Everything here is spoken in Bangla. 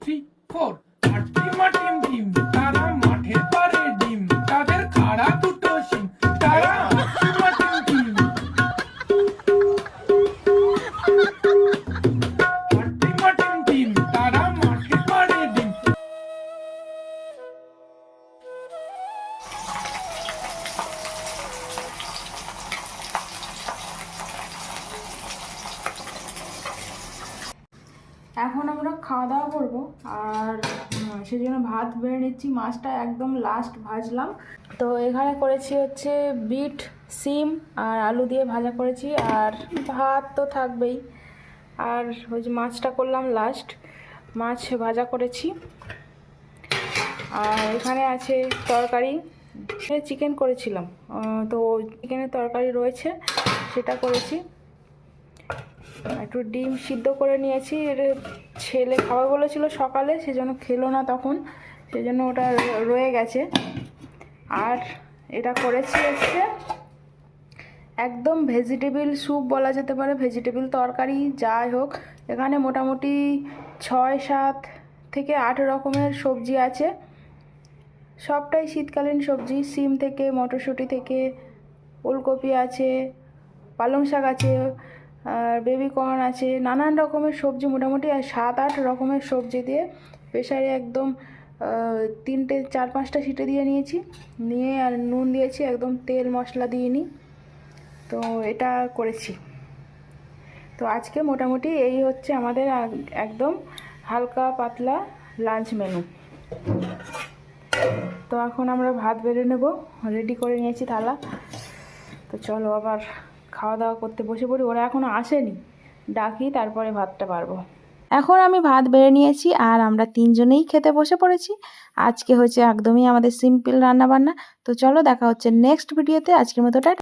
3, 4 আর টিম তারা মাঠের পারে ডিম তাদের খাড়া দুটো শিং তারা টিম তারা মাঠের পারে ডিম। এখন আমরা খাওয়া দাওয়া করবো আর সেই জন্য ভাত বেড়ে নিচ্ছি। মাছটা একদম লাস্ট ভাজলাম। তো এখানে করেছি হচ্ছে বিট, সিম আর আলু দিয়ে ভাজা করেছি, আর ভাত তো থাকবেই। আর ওই যে মাছটা করলাম লাস্ট, মাছ ভাজা করেছি। আর এখানে আছে তরকারি, চিকেন করেছিলাম, তো চিকেনের তরকারি রয়েছে, সেটা করেছি। একটু ডিম সিদ্ধ করে নিয়েছি, ছেলে খাওয়া বলেছিল সকালে, সেজন্য খেলো না তখন, সেজন্য ওটা রয়ে গেছে। আর এটা করেছি হচ্ছে একদম ভেজিটেবল স্যুপ বলা যেতে পারে, ভেজিটেবল তরকারি যাই হোক। এখানে মোটামুটি 6-7 থেকে 8 রকমের সবজি আছে, সবটাই শীতকালীন সবজি। সিম থেকে, মটরশুঁটি থেকে, ওলকপি আছে, পালং শাক আছে, আর বেবি কর্ন আছে, নানান রকমের সবজি মোটামুটি 7-8 রকমের সবজি দিয়ে প্রেসারে একদম 4-5টা সিটি দিয়ে নিয়েছি, নিয়ে আর নুন দিয়েছি, একদম তেল মশলা দিইনি। তো এটা করেছি। তো আজকে মোটামুটি এই হচ্ছে আমাদের একদম হালকা পাতলা লাঞ্চ মেনু। তো এখন আমরা ভাত বেড়ে নেব, রেডি করে নিয়েছি থালা। তো চলো আবার খাওয়া দাওয়া করতে বসে পড়ি। ওরা এখনও আসেনি, ডাকি তারপরে ভাতটা পারবো। এখন আমি ভাত বেড়ে নিয়েছি আর আমরা 3 জনেই খেতে বসে পড়েছি। আজকে হচ্ছে একদমই আমাদের সিম্পল রান্নাবান্না। তো চলো দেখা হচ্ছে নেক্সট ভিডিওতে। আজকের মতো টাটা।